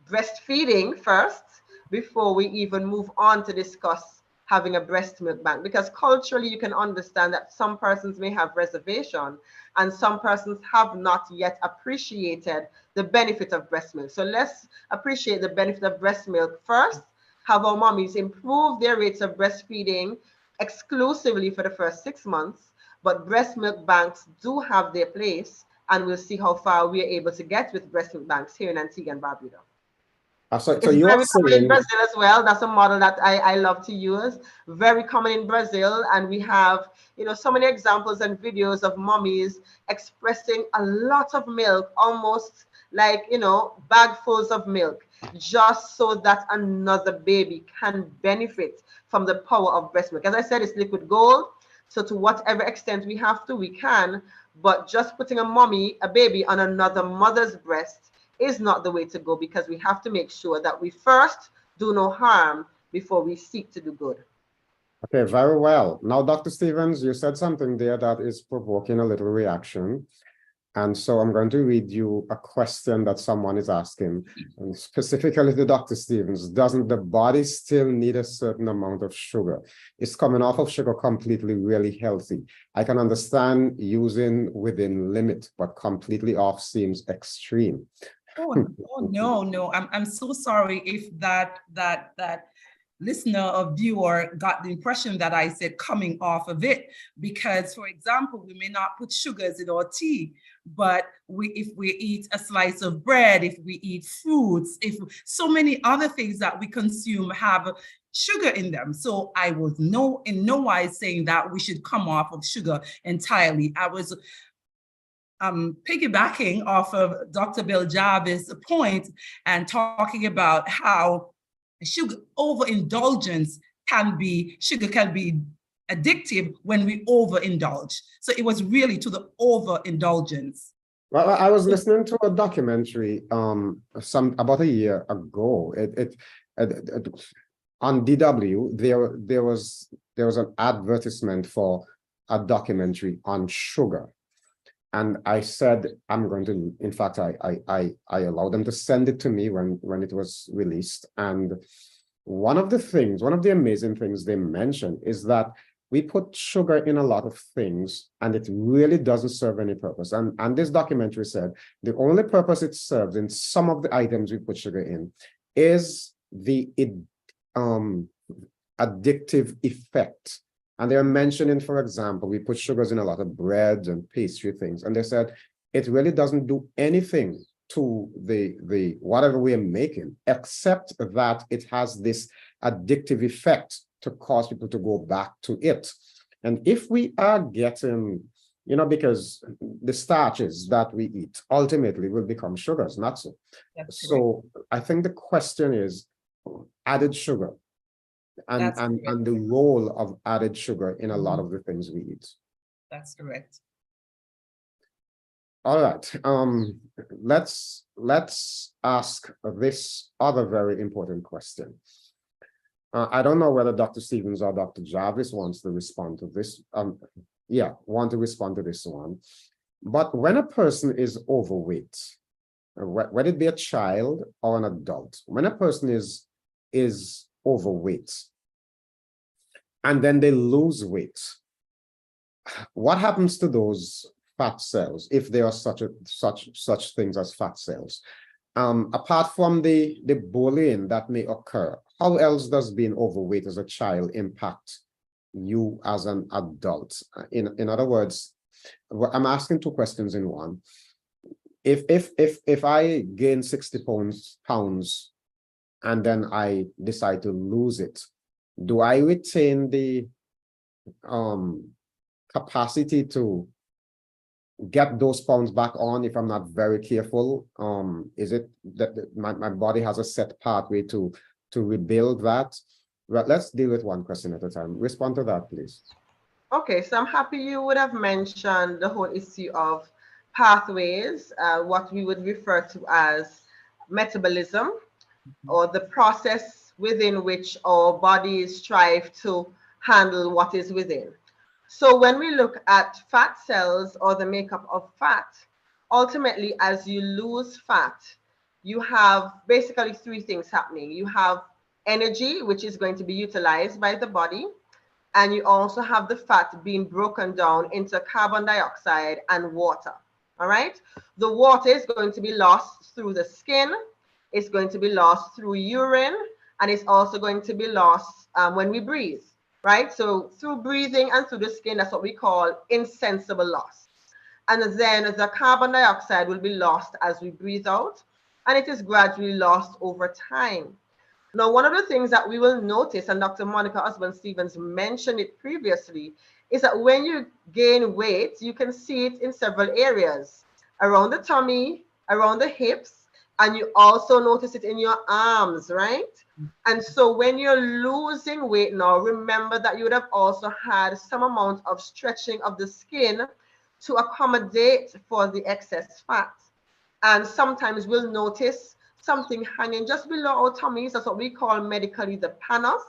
breastfeeding first before we even move on to discuss having a breast milk bank, because culturally you can understand that some persons may have reservation and some persons have not yet appreciated the benefit of breast milk. So let's appreciate the benefit of breast milk first, have our mommies improve their rates of breastfeeding exclusively for the first 6 months, but breast milk banks do have their place, and we'll see how far we are able to get with breast milk banks here in Antigua and Barbuda. So it's you are very common in saying Brazil as well. That's a model that I love to use. Very common in Brazil, and we have so many examples and videos of mommies expressing a lot of milk, almost like bagfuls of milk, just so that another baby can benefit from the power of breast milk. As I said, it's liquid gold, so to whatever extent we have to, we can, but just putting a baby on another mother's breast is not the way to go, because we have to make sure that we first do no harm before we seek to do good. Okay, very well. Now, Dr. Stevens, you said something there that is provoking a little reaction. And so I'm going to read you a question that someone is asking, and specifically to Dr. Stevens. Doesn't the body still need a certain amount of sugar? Is coming off of sugar completely really healthy? I can understand using within limit, but completely off seems extreme. Oh, no. I'm so sorry if that listener or viewer got the impression that I said coming off of it, because, for example, we may not put sugars in our tea, but if we eat a slice of bread, if we eat fruits, if so many other things that we consume have sugar in them. So I was in no wise saying that we should come off of sugar entirely. I was piggybacking off of Dr. Bill Jarvis' point and talking about how sugar overindulgence sugar can be addictive when we overindulge. So it was really to the overindulgence. Well, I was listening to a documentary about a year ago. On DW, there was an advertisement for a documentary on sugar. And I said, I'm going to, in fact, I allowed them to send it to me when it was released. And one of the amazing things they mentioned is that we put sugar in a lot of things and it really doesn't serve any purpose. And this documentary said the only purpose it serves in some of the items we put sugar in is the addictive effect. And they're mentioning, for example, we put sugars in a lot of bread and pastry things. And they said, it really doesn't do anything to the whatever we are making, except that it has this addictive effect to cause people to go back to it. And if we are getting, because the starches that we eat ultimately will become sugars, not so. So I think the question is added sugar. And the role of added sugar in a lot of the things we eat. That's correct. All right. Let's ask this other very important question. I don't know whether Dr. Stevens or Dr. Jarvis wants to respond to this. Want to respond to this one. But when a person is overweight, whether it be a child or an adult, when a person is overweight and then they lose weight, what happens to those fat cells if there are such things as fat cells? Apart from the bullying that may occur, how else does being overweight as a child impact you as an adult? In other words, I'm asking two questions in one. If I gain 60 pounds and then I decide to lose it, do I retain the capacity to get those pounds back on if I'm not very careful? Is it that my body has a set pathway to rebuild that? Well, let's deal with one question at a time. Respond to that, please. Okay, so I'm happy you would have mentioned the whole issue of pathways, what we would refer to as metabolism, or the process within which our bodies strive to handle what is within. So when we look at fat cells or the makeup of fat, ultimately, as you lose fat, you have basically three things happening. You have energy, which is going to be utilized by the body, and you also have the fat being broken down into carbon dioxide and water. All right. The water is going to be lost through the skin. It's going to be lost through urine, and it's also going to be lost when we breathe, right? So through breathing and through the skin, that's what we call insensible loss. And then the carbon dioxide will be lost as we breathe out, and it is gradually lost over time. Now, one of the things that we will notice, and Dr. Monica Osborne-Stevens mentioned it previously, is that when you gain weight, you can see it in several areas, around the tummy, around the hips, and you also notice it in your arms, right? And so when you're losing weight now, remember that you would have also had some amount of stretching of the skin to accommodate for the excess fat. And sometimes we'll notice something hanging just below our tummies. That's what we call medically the panos.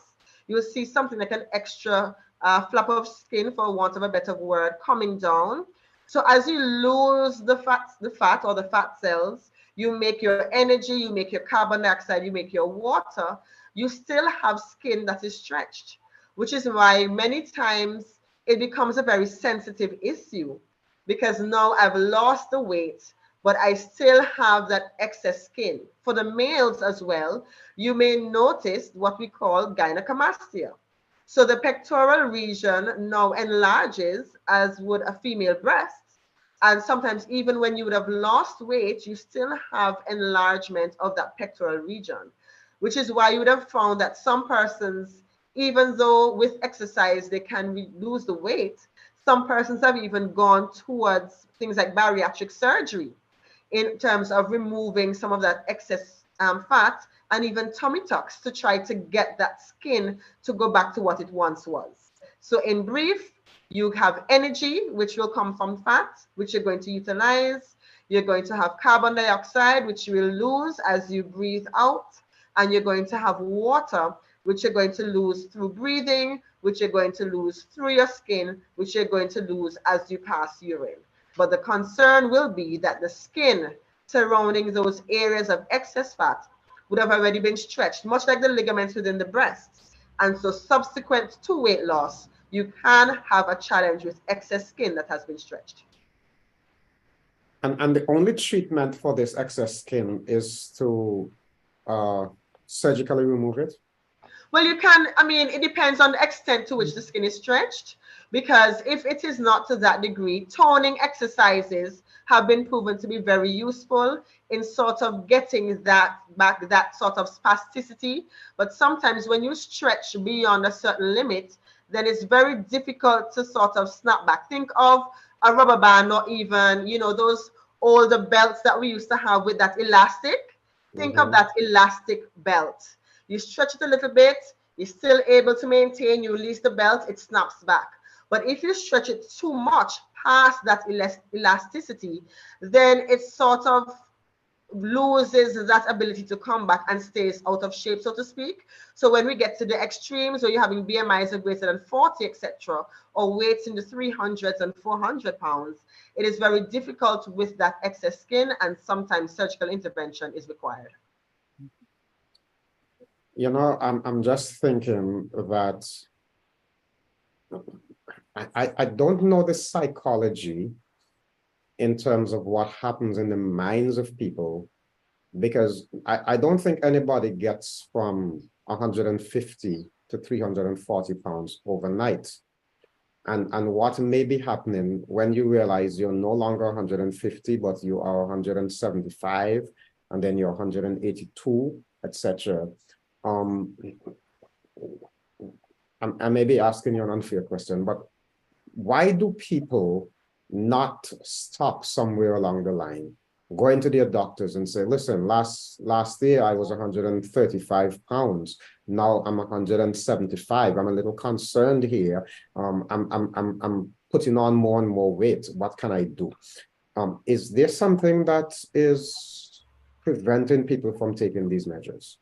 You'll see something like an extra flap of skin, for want of a better word, coming down. So as you lose the fat or the fat cells, you make your energy, you make your carbon dioxide, you make your water, you still have skin that is stretched, which is why many times it becomes a very sensitive issue, because now I've lost the weight, but I still have that excess skin. For the males as well, you may notice what we call gynecomastia. So the pectoral region now enlarges as would a female breast. And sometimes even when you would have lost weight, you still have enlargement of that pectoral region, which is why you would have found that some persons, even though with exercise they can lose the weight, some persons have even gone towards things like bariatric surgery in terms of removing some of that excess fat, and even tummy tucks to try to get that skin to go back to what it once was. So in brief, you have energy, which will come from fat, which you're going to utilize. You're going to have carbon dioxide, which you will lose as you breathe out. And you're going to have water, which you're going to lose through breathing, which you're going to lose through your skin, which you're going to lose as you pass urine. But the concern will be that the skin surrounding those areas of excess fat would have already been stretched, much like the ligaments within the breasts. And so subsequent to weight loss, you can have a challenge with excess skin that has been stretched. And the only treatment for this excess skin is to surgically remove it? Well, you can, I mean, it depends on the extent to which the skin is stretched, because if it is not to that degree, toning exercises have been proven to be very useful in sort of getting that back, that sort of spasticity. But sometimes when you stretch beyond a certain limit, then it's very difficult to sort of snap back. Think of a rubber band, or even, you know, those older belts that we used to have with that elastic. Think of that elastic belt. You stretch it a little bit, you're still able to maintain, you release the belt, it snaps back. But if you stretch it too much past that elasticity, then it sort of loses that ability to come back and stays out of shape, so to speak. So when we get to the extremes, where you're having BMIs of greater than 40, etc., or weights in the 300s and 400 pounds, it is very difficult with that excess skin, and sometimes surgical intervention is required. You know, I'm just thinking that I don't know the psychology in terms of what happens in the minds of people, because I don't think anybody gets from 150 to 340 pounds overnight. And what may be happening when you realize you're no longer 150, but you are 175, and then you're 182, etc. I may be asking you an unfair question, but why do people not stop somewhere along the line, going to their doctors and say, listen, last year I was 135 pounds. Now I'm 175. I'm a little concerned here. I'm putting on more and more weight. What can I do? Is there something that is preventing people from taking these measures?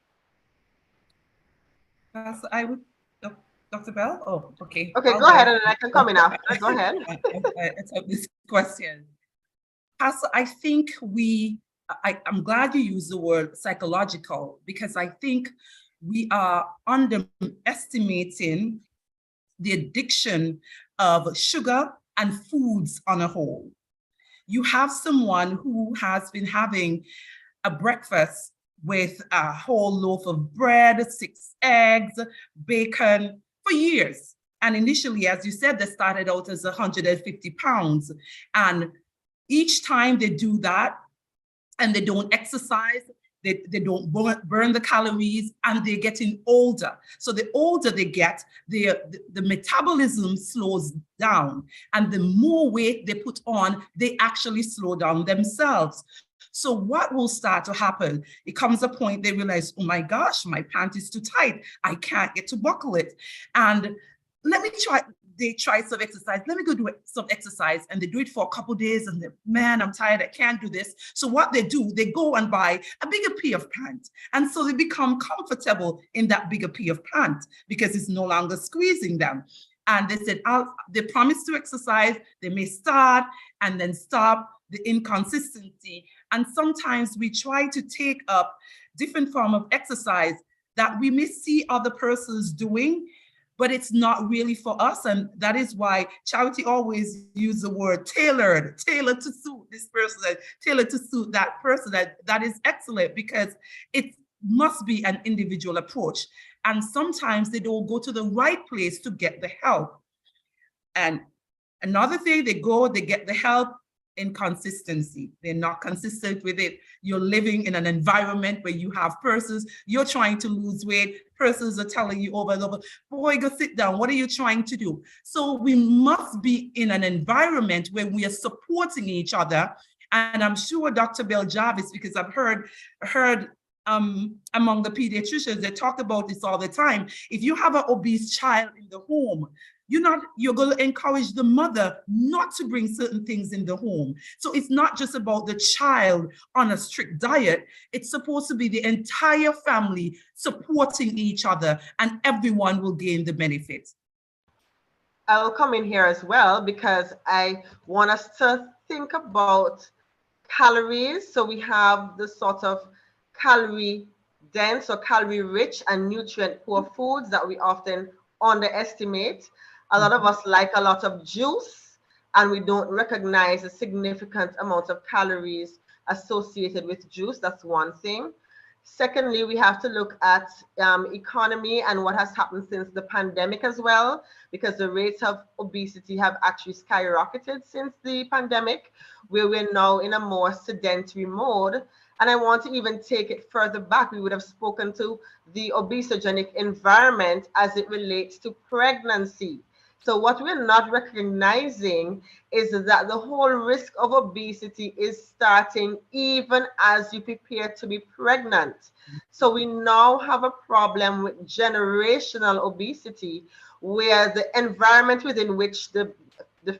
I would, Dr. Bell? Oh, okay. Okay, go ahead, and I can come in after. Go ahead. Let's have this question. Carson, I think I'm glad you used the word psychological, because I think we are underestimating the addiction of sugar and foods on a whole. You have someone who has been having a breakfast with a whole loaf of bread, 6 eggs, bacon for years. And initially, as you said, they started out as 150 pounds. And each time they do that and they don't exercise, they don't burn the calories, and they're getting older. So the older they get, the metabolism slows down. And the more weight they put on, they actually slow down themselves. So what will start to happen? It comes a point they realize, oh my gosh, my pant is too tight. I can't get to buckle it. And they try some exercise. Let me go do some exercise. And they do it for a couple of days, and man, I'm tired, I can't do this. So what they do, they go and buy a bigger pair of pants. And so they become comfortable in that bigger pair of pants because it's no longer squeezing them. And they said, they promise to exercise, they may start and then stop, the inconsistency. And sometimes we try to take up different form of exercise that we may see other persons doing, but it's not really for us. And that is why Charity always use the word tailored to suit this person, tailored to suit that person. That is excellent, because it must be an individual approach. And sometimes they don't go to the right place to get the help. And another thing, they get the help in consistency. They're not consistent with it. You're living in an environment where you have persons, you're trying to lose weight, persons are telling you over and over, boy, go sit down, what are you trying to do? So we must be in an environment where we are supporting each other. And I'm sure Dr. Bell Jarvis, because I've heard among the pediatricians, they talk about this all the time. If you have an obese child in the home, you're going to encourage the mother not to bring certain things in the home. So it's not just about the child on a strict diet. It's supposed to be the entire family supporting each other, and everyone will gain the benefits. I will come in here as well, because I want us to think about calories. So we have the sort of calorie dense or calorie rich and nutrient poor foods that we often underestimate. A lot of us like a lot of juice, and we don't recognize a significant amount of calories associated with juice. That's one thing. Secondly, we have to look at economy and what has happened since the pandemic as well, because the rates of obesity have actually skyrocketed since the pandemic, where we're now in a more sedentary mode. And I want to even take it further back. We would have spoken to the obesogenic environment as it relates to pregnancy. So what we're not recognizing is that the whole risk of obesity is starting even as you prepare to be pregnant. So we now have a problem with generational obesity, where the environment within which the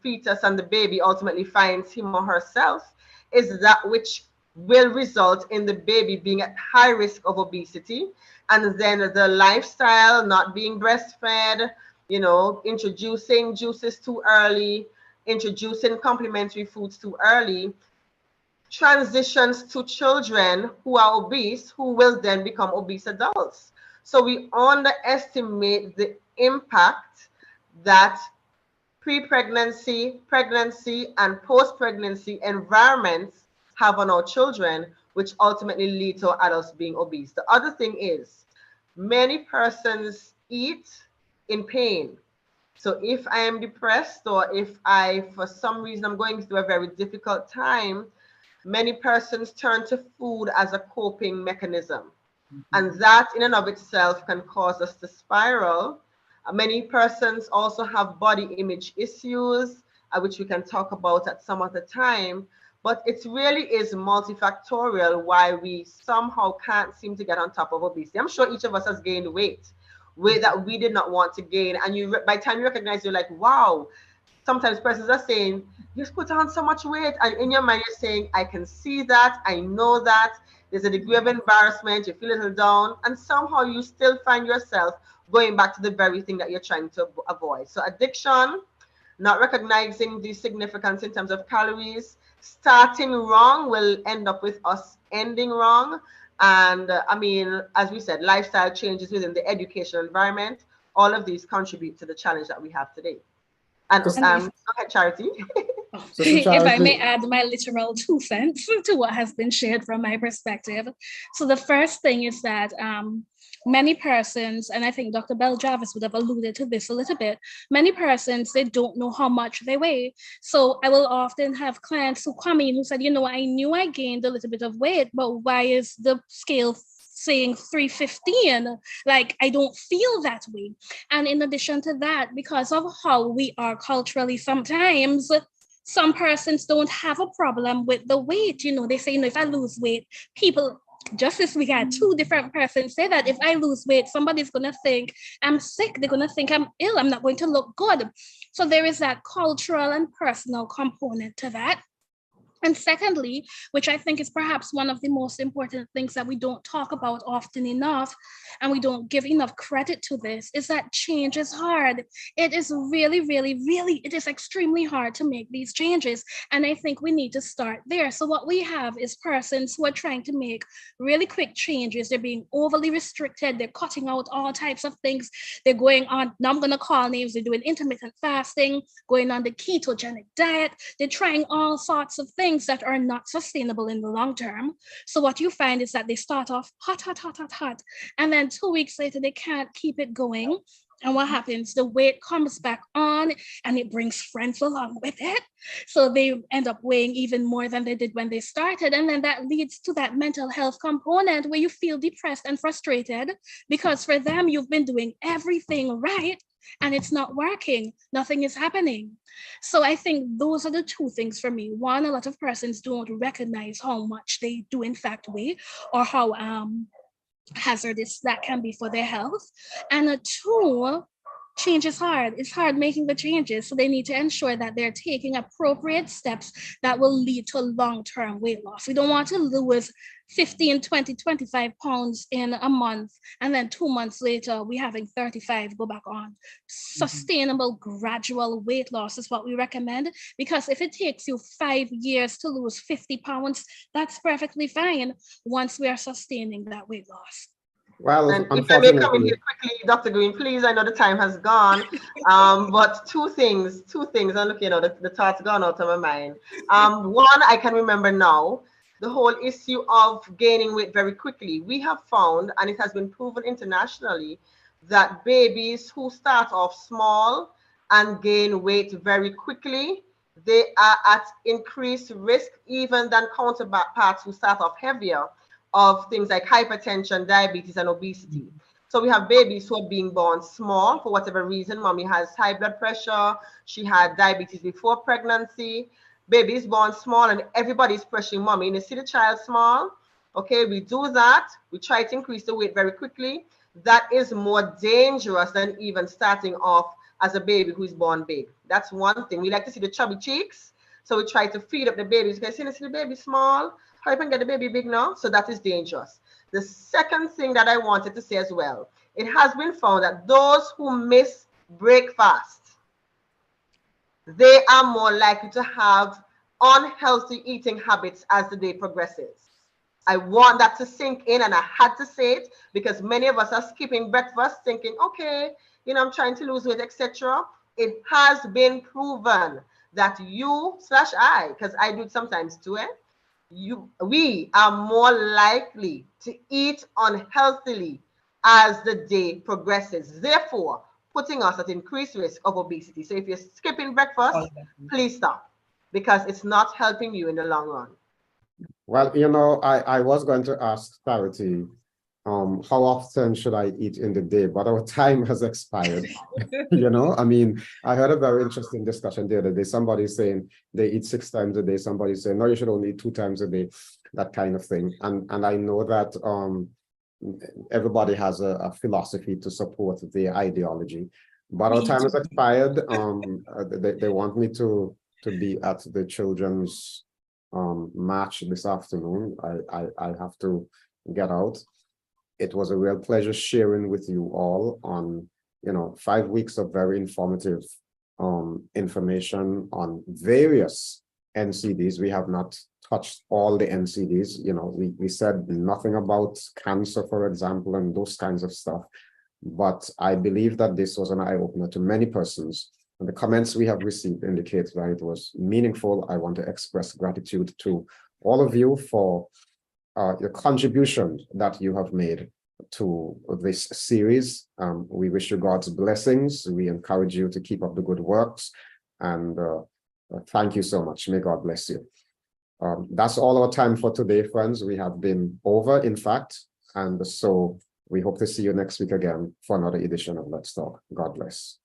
fetus and the baby ultimately finds him or herself is that which will result in the baby being at high risk of obesity. And then the lifestyle, not being breastfed, introducing juices too early, introducing complementary foods too early, transitions to children who are obese, who will then become obese adults. So we underestimate the impact that pre-pregnancy, pregnancy, and post-pregnancy environments have on our children, which ultimately lead to adults being obese. The other thing is, many persons eat in pain. So if I am depressed, or if for some reason, I'm going through a very difficult time, many persons turn to food as a coping mechanism. And that in and of itself can cause us to spiral. Many persons also have body image issues, which we can talk about at some other time. But it really is multifactorial why we somehow can't seem to get on top of obesity. I'm sure each of us has gained weight that we did not want to gain. And by the time you recognize, you're like, wow. Sometimes persons are saying, you've put on so much weight. And in your mind, you're saying, I can see that. I know that. There's a degree of embarrassment. You feel a little down. And somehow you still find yourself going back to the very thing that you're trying to avoid. So addiction, not recognizing the significance in terms of calories, starting wrong will end up with us ending wrong. And as we said, lifestyle changes within the educational environment, all of these contribute to the challenge that we have today. And go ahead, Charity. If I may add my literal 2 cents to what has been shared from my perspective. So the first thing is that many persons, and I think Dr. Bell Jarvis would have alluded to this a little bit, many persons, they don't know how much they weigh. So I will often have clients who come in who said, I knew I gained a little bit of weight, but why is the scale saying 315? Like, I don't feel that way. And in addition to that, because of how we are culturally, sometimes some persons don't have a problem with the weight. They say, if I lose weight, people, just this week, I had 2 different persons say that if I lose weight, somebody's going to think I'm sick. They're going to think I'm ill. I'm not going to look good. So there is that cultural and personal component to that. And secondly, which I think is perhaps one of the most important things that we don't talk about often enough, and we don't give enough credit to this, is that change is hard. It is really, really, really, it is extremely hard to make these changes. And I think we need to start there. So what we have is persons who are trying to make really quick changes. They're being overly restricted. They're cutting out all types of things. They're going on, now I'm going to call names, they're doing intermittent fasting, going on the ketogenic diet. They're trying all sorts of things that are not sustainable in the long term. So what you find is that they start off hot, hot, hot, hot, hot. And then 2 weeks later, they can't keep it going. And what happens? The weight comes back on and it brings friends along with it. So they end up weighing even more than they did when they started. And then that leads to that mental health component where you feel depressed and frustrated because for them, you've been doing everything right and it's not working. Nothing is happening. So I think those are the two things for me. One, a lot of persons don't recognize how much they do in fact weigh or how hazardous that can be for their health. And two, change is hard. It's hard making the changes. So they need to ensure that they're taking appropriate steps that will lead to long-term weight loss. We don't want to lose 15, 20, 25 pounds in a month. And then 2 months later, we're having 35 go back on. Sustainable, gradual weight loss is what we recommend. Because if it takes you 5 years to lose 50 pounds, that's perfectly fine once we are sustaining that weight loss. Well, and if I may come in here quickly, Dr. Greene, please, I know the time has gone, but two things, and look, the thought's gone out of my mind. One, I can remember now, the whole issue of gaining weight very quickly. We have found, and it has been proven internationally, that babies who start off small and gain weight very quickly, they are at increased risk even than counterparts who start off heavier of things like hypertension, diabetes, and obesity. So we have babies who are being born small for whatever reason. Mommy has high blood pressure. She had diabetes before pregnancy. Baby is born small and everybody's pressuring mommy. And you see the child small, okay, we do that. We try to increase the weight very quickly. That is more dangerous than even starting off as a baby who is born big. That's one thing. We like to see the chubby cheeks. So we try to feed up the babies. You can see the baby small. How you can get the baby big now? So that is dangerous. The second thing that I wanted to say as well, it has been found that those who miss breakfast, they are more likely to have unhealthy eating habits as the day progresses. I want that to sink in, and I had to say it because many of us are skipping breakfast thinking, okay, I'm trying to lose weight, etc. It has been proven that you/I, because I do it sometimes too, we are more likely to eat unhealthily as the day progresses, therefore putting us at increased risk of obesity. So if you're skipping breakfast, please stop because it's not helping you in the long run. Well, I was going to ask Clarity, how often should I eat in the day? But our time has expired. I heard a very interesting discussion the other day. Somebody saying they eat 6 times a day. Somebody saying, no, you should only eat 2 times a day, that kind of thing. And I know that everybody has a philosophy to support their ideology. But our time has expired. They want me to be at the children's match this afternoon. I have to get out. It was a real pleasure sharing with you all on 5 weeks of very informative information on various NCDs. We have not touched all the NCDs. We said nothing about cancer, for example, and those kinds of stuff. But I believe that this was an eye-opener to many persons. And the comments we have received indicate that it was meaningful. I want to express gratitude to all of you for your contribution that you have made to this series. We wish you God's blessings. We encourage you to keep up the good works. And thank you so much. May God bless you. That's all our time for today, friends. We have been over, in fact. And so we hope to see you next week again for another edition of Let's Talk. God bless.